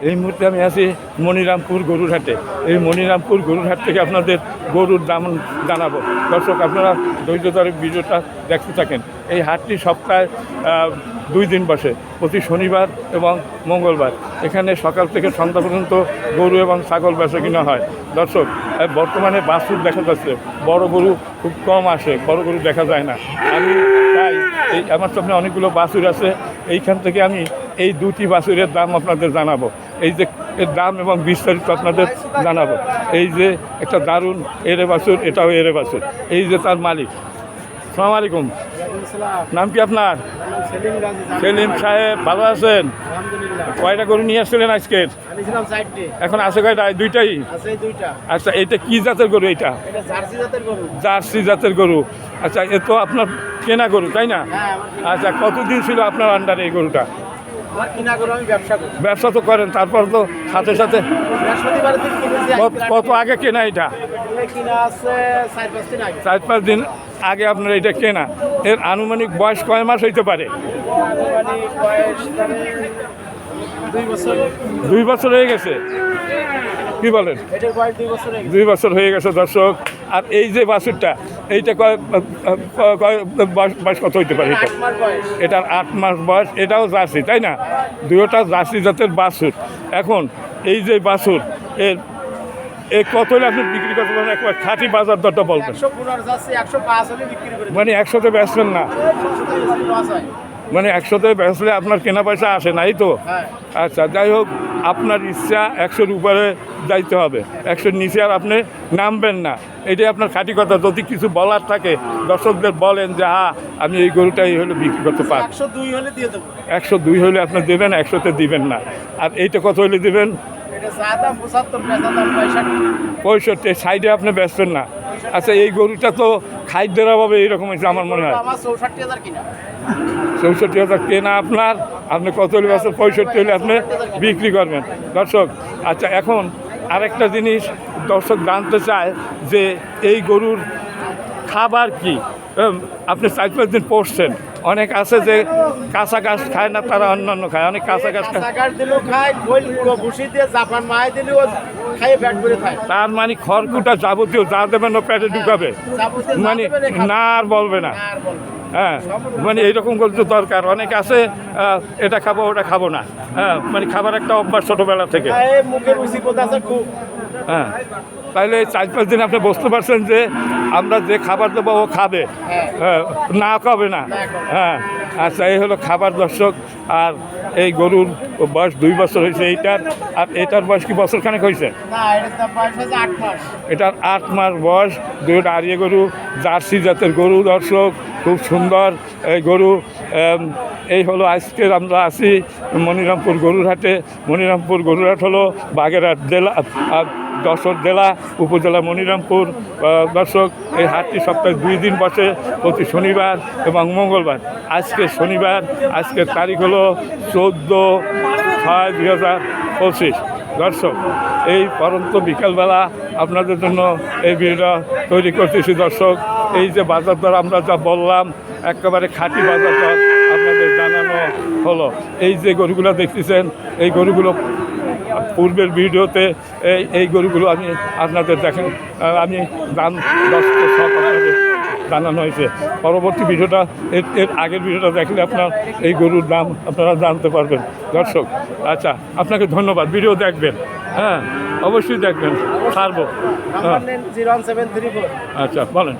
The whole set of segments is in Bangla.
এই মুহূর্তে আমি আছি মনিরামপুর গরুর হাটে। এই মনিরামপুর গরুর হাট থেকে আপনাদের গরুর দাম জানাবো। দর্শক, আপনারা ধৈর্য ধরে ভিডিওটা দেখতে থাকেন। এই হাটটি সপ্তাহে 2 দিন বসে, প্রতি শনিবার এবং মঙ্গলবার। এখানে সকাল থেকে সন্ধ্যা পর্যন্ত গরু এবং ছাগল বেচা কিনা হয়। দর্শক, বর্তমানে বাছুর দেখা যাচ্ছে, বড় গরু খুব কম আসে, বড় গরু দেখা যায় না। আমি তাই আমার সামনে অনেকগুলো বাছুর আছে, এইখান থেকে আমি এই 2টি বাছুরের দাম আপনাদের জানাবো। এই যে এর দাম এবং বিস্তারিত আপনাদের জানাবো। এই যে একটা দারুণ এরে বাছুর, এটাও এরে বাছুর। এই যে তার মালিক। আসসালামু আলাইকুম। নাম কি আপনার? সেলিম সাহেব, ভালো আছেন? কয়টা গরু নিয়ে আসছিলেন আজকের? এখন আছে কয়টা? 2টাই? আচ্ছা, এটা কি জাতের গরু? এটা জার্সি জাতের গরু। আচ্ছা, এ তো আপনার কেনা গরু, তাই না? আচ্ছা, কতদিন ছিল আপনার আন্ডারে এই গরুটা? ব্যবসা তো করেন, তারপর তো সাথে সাথে কত আগে কেনা এটা? 4-5 দিন আগে আপনার এটা কেনা। এর আনুমানিক বয়স কয় মাস হইতে পারে? 2 বছর হয়ে গেছে। কি বলেন? 2 বছর হয়ে গেছে। দর্শক, আর এই যে বাছুরটা, এইটা বয়স কত হইতে পারে? এটার 8 মাস বয়স। এটাও জার্সি, তাই না? দুটোটা জার্সি জাতের বাছুর। এখন এই যে বাছুর, এর কত হলে আপনি বিক্রি করতে পারেন? একবার খাঁটি বাজার দরটা বলবেন। মানে 100তে বেচবেন না? মানে 100তে বেচলে আপনার কেনা পয়সা আসে নাই তো? আচ্ছা, যাই হোক, আপনার ইচ্ছা 100-র উপরে যাইতে হবে, 100-র নিচে আর আপনি নামবেন না। এটাই আপনার খাঁটি কথা। যদি কিছু বলার থাকে দর্শকদের বলেন যে হ্যাঁ, আমি এই গরুটাই হলে বিক্রি করতে পারি। 102 হলে আপনি দেবেন, 100তে দিবেন না। আর এইটা কত হলে দেবেন? 65। সাইডে আপনি বেচবেন না? আচ্ছা, এই গরুটা তো খাদ্যের অভাবে এইরকম হয়েছে আমার মনে হয়। 64,000 কেনা আপনার, আপনি কত হলে বেচবেন? 65 হলে আপনি বিক্রি করবেন। দর্শক, আচ্ছা, এখন আরেকটা জিনিস দর্শক জানতে চায় যে এই গরুর খাবার কি? আপনি 4-5 দিন পড়ছেন, অনেক আছে যে কাঁচা ঘাস খায় না, তারা অন্যান্য খায়। অনেক কাঁচা ঘাস খায়, তার মানে খড়কুটা যাবতীয় যা দেবেন ও পেটে ঢুকাবে, মানে না আর বলবে না। হ্যাঁ, মানে এইরকম করতে দরকার। অনেক আছে এটা খাবো ওটা খাবো না। হ্যাঁ, মানে খাবার একটা অভ্যাস ছোটোবেলা থেকে। হ্যাঁ, তাইলে 4-5 দিন আপনি বুঝতে পারছেন যে আমরা যে খাবার দেবো ও খাবে, না খাবে না। হ্যাঁ, আচ্ছা, এই হলো খাবার। দর্শক, আর এই গরুর বয়স 2 বছর হয়েছে এইটার। আর এটার বয়স কি বছরখানেক হয়েছে? এটার 8 মাস বয়স। দুটো আড়িয়ে গরু, জার্সি জাতের গরু। দর্শক, খুব সুন্দর এই গরু। এই হলো আজকের আমরা আছি মনিরামপুর গরুর হাটে। মনিরামপুর গরুর হাট হলো বাগেরহাট জেলা, যশোর জেলা, উপজেলা মনিরামপুর। দর্শক, এই হাটটি সপ্তাহে 2 দিন বসে, প্রতি শনিবার এবং মঙ্গলবার। আজকে শনিবার, আজকের তারিখ হলো 14/6/2025। দর্শক, এই পরন্ত বিকালবেলা আপনাদের জন্য এই ভিডিওটা তৈরি করতেছি। দর্শক, এই যে বাজার দর আমরা যা বললাম, একেবারে খাঁটি বাজার দর আপনাদের জানানো হলো। এই যে গরুগুলো দেখতেছেন, এই গরুগুলো পূর্বের ভিডিওতে এই গরুগুলো আমি আপনাদের দেখেন, আমি দাম সব আপনাদের জানানো হয়েছে। পরবর্তী ভিডিওটা, এর আগের ভিডিওটা দেখলে আপনার এই গরুর দাম আপনারা জানতে পারবেন। দর্শক, আচ্ছা, আপনাকে ধন্যবাদ। ভিডিও দেখবেন, হ্যাঁ, অবশ্যই দেখবেন, ছাড়বো। হ্যাঁ, আচ্ছা, বলেন।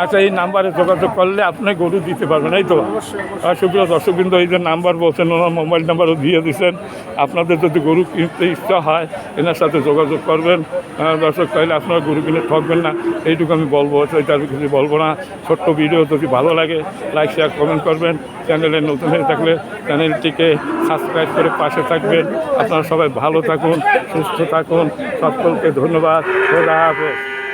আচ্ছা, এই নাম্বারে যোগাযোগ করলে আপনি গরু দিতে পারবেন, এই তো? সুপ্রিয় দর্শকবৃন্দ, এই যে নাম্বার বলছেন, ওনার মোবাইল নাম্বারও দিয়ে দিচ্ছেন। আপনাদের যদি গরু কিনতে ইচ্ছা হয়, এনার সাথে যোগাযোগ করবেন। দর্শক, তাহলে আপনারা গরু কিনে ঠকবেন না, এইটুকু আমি বলবো। তার কিছু বলবো না। ছোট্ট ভিডিও যদি ভালো লাগে লাইক শেয়ার কমেন্ট করবেন। চ্যানেলে নতুন হয়ে থাকলে চ্যানেলটিকে সাবস্ক্রাইব করে পাশে থাকবেন। আপনারা সবাই ভালো থাকুন, সুস্থ থাকুন। সকলকে ধন্যবাদ। খোদা হাফেজ।